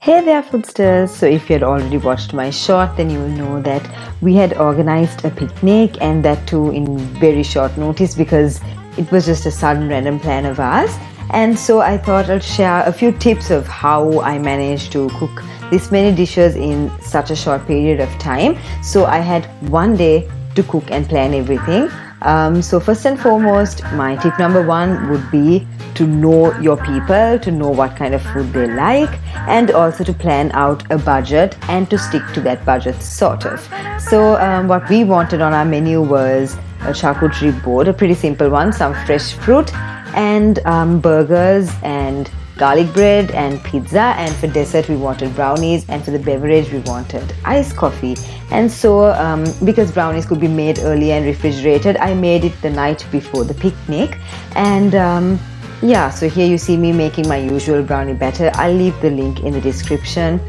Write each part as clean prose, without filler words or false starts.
Hey there, Foodsters! So if you had already watched my short, then you will know that we had organized a picnic, and that too in very short notice because it was just a sudden random plan of ours. And so I thought I'll share a few tips of how I managed to cook this many dishes in such a short period of time. So I had one day to cook and plan everything. So first and foremost, my tip number one would be to know your people, to know what kind of food they like, and also to plan out a budget and to stick to that budget sort of. So what we wanted on our menu was a charcuterie board, a pretty simple one, some fresh fruit and burgers and garlic bread and pizza, and for dessert we wanted brownies, and for the beverage we wanted iced coffee. And so because brownies could be made early and refrigerated, I made it the night before the picnic. And yeah, so here you see me making my usual brownie batter. I'll leave the link in the description.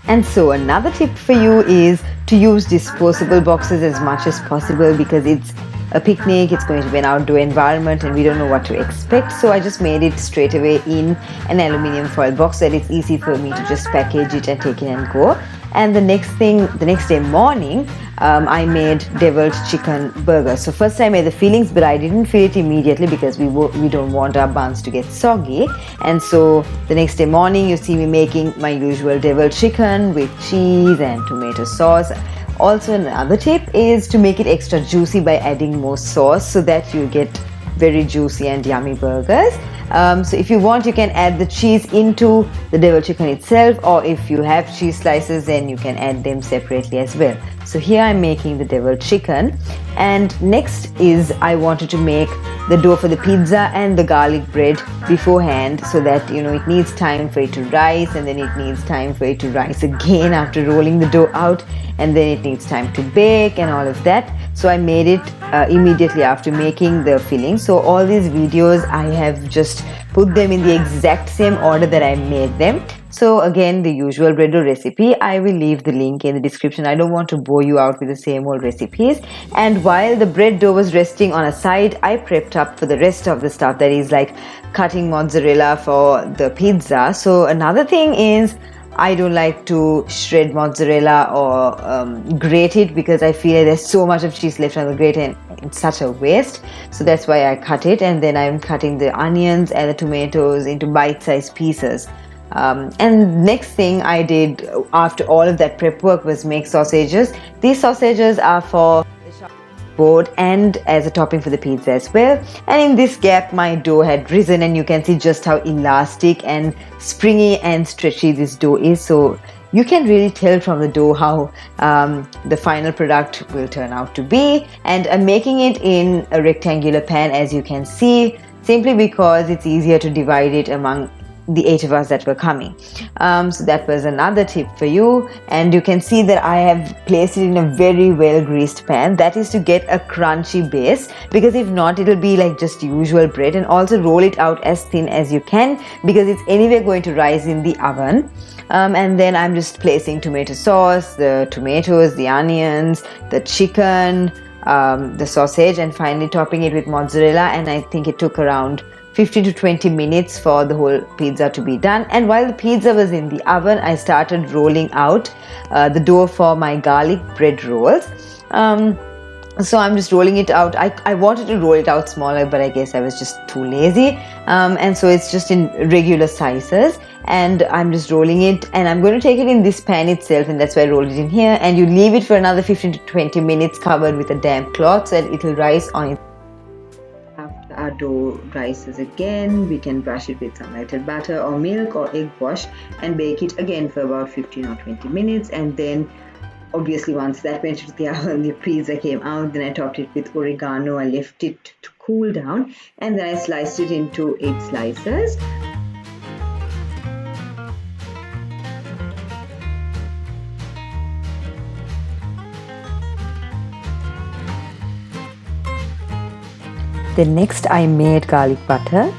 And so another tip for you is to use disposable boxes as much as possible, because it's a picnic, it's going to be an outdoor environment and we don't know what to expect. So I just made it straight away in an aluminium foil box so that it's easy for me to just package it and take it and go. And the next day morning, I made deviled chicken burgers. So first I made the fillings, but I didn't fill it immediately because we don't want our buns to get soggy. And so the next day morning, you see me making my usual deviled chicken with cheese and tomato sauce. Also, another tip is to make it extra juicy by adding more sauce so that you get very juicy and yummy burgers. So if you want, you can add the cheese into the deviled chicken itself, or if you have cheese slices, then you can add them separately as well. So here I'm making the deviled chicken, and next is I wanted to make the dough for the pizza and the garlic bread beforehand, so that it needs time for it to rise, and then it needs time for it to rise again after rolling the dough out, and then it needs time to bake and all of that. So I made it immediately after making the filling. So all these videos, I have just put them in the exact same order that I made them. So again, the usual bread dough recipe, I will leave the link in the description. I don't want to bore you out with the same old recipes. And while the bread dough was resting on a side, I prepped up for the rest of the stuff, that is like cutting mozzarella for the pizza. So another thing is, I don't like to shred mozzarella or grate it, because I feel there's so much of cheese left on the grate and it's such a waste. So that's why I cut it, and then I'm cutting the onions and the tomatoes into bite-sized pieces. And next thing I did after all of that prep work was make sausages. These sausages are for board and as a topping for the pizza as well. And in this gap, my dough had risen, and you can see just how elastic and springy and stretchy this dough is. So you can really tell from the dough how the final product will turn out to be. And I'm making it in a rectangular pan, as you can see, simply because it's easier to divide it among the 8 of us that were coming. So that was another tip for you. And you can see that I have placed it in a very well greased pan. That is to get a crunchy base, because if not, it'll be like just usual bread. And also roll it out as thin as you can, because it's anyway going to rise in the oven. And then I'm just placing tomato sauce, the tomatoes, the onions, the chicken, the sausage, and finally topping it with mozzarella. And I think it took around 15 to 20 minutes for the whole pizza to be done. And while the pizza was in the oven, I started rolling out the dough for my garlic bread rolls. So I'm just rolling it out. I wanted to roll it out smaller, but I guess I was just too lazy. And so it's just in regular sizes, and I'm just rolling it, and I'm going to take it in this pan itself, and that's why I rolled it in here. And you leave it for another 15 to 20 minutes covered with a damp cloth so that it will rise on its. After our dough rises again, we can brush it with some melted butter or milk or egg wash and bake it again for about 15 or 20 minutes. And then obviously once that went into the oven, the pizza came out. Then I topped it with oregano. I left it to cool down, and then I sliced it into 8 slices. Then next I made garlic butter,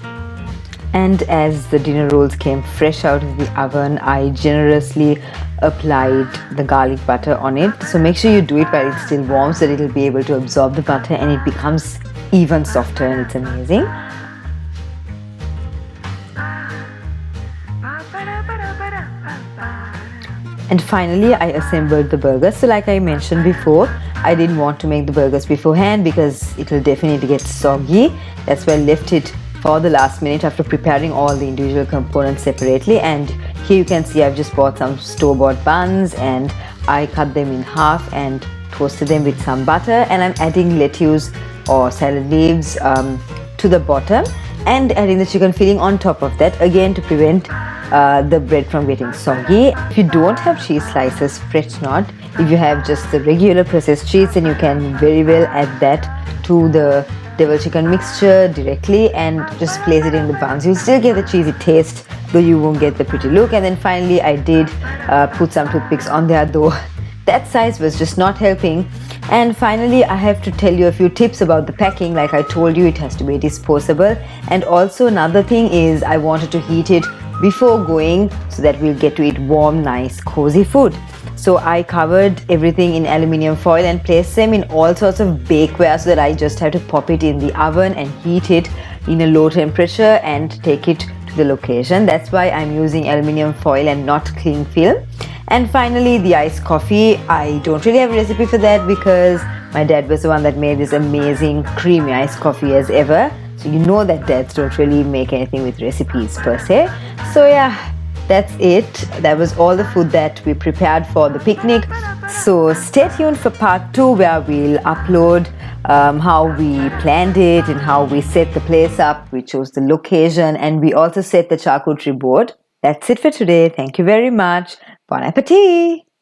and as the dinner rolls came fresh out of the oven, I generously applied the garlic butter on it. So make sure you do it while it's still warm, so that it'll be able to absorb the butter and it becomes even softer, and it's amazing. And finally, I assembled the burgers. So like I mentioned before, I didn't want to make the burgers beforehand because it will definitely get soggy. That's why I left it for the last minute after preparing all the individual components separately. And here you can see I've just bought some store-bought buns and I cut them in half and toasted them with some butter. And I'm adding lettuce or salad leaves to the bottom and adding the chicken filling on top of that, again to prevent the bread from getting soggy. If you don't have cheese slices, fret not. If you have just the regular processed cheese, then you can very well add that to the devil chicken mixture directly and just place it in the buns. You'll still get the cheesy taste, though you won't get the pretty look. And then finally I did put some toothpicks on there, though that size was just not helping. And finally, I have to tell you a few tips about the packing. Like I told you, it has to be disposable. And also another thing is I wanted to heat it before going so that we'll get to eat warm, nice, cozy food. So I covered everything in aluminium foil and placed them in all sorts of bakeware so that I just have to pop it in the oven and heat it in a low temperature and take it to the location. That's why I'm using aluminium foil and not cling film. And finally, the iced coffee. I don't really have a recipe for that because my dad was the one that made this amazing creamy iced coffee as ever. So you know that dads don't really make anything with recipes per se. So yeah, that's it. That was all the food that we prepared for the picnic. So stay tuned for part 2 where we'll upload how we planned it and how we set the place up. We chose the location and we also set the charcuterie board. That's it for today. Thank you very much. Bon appetit!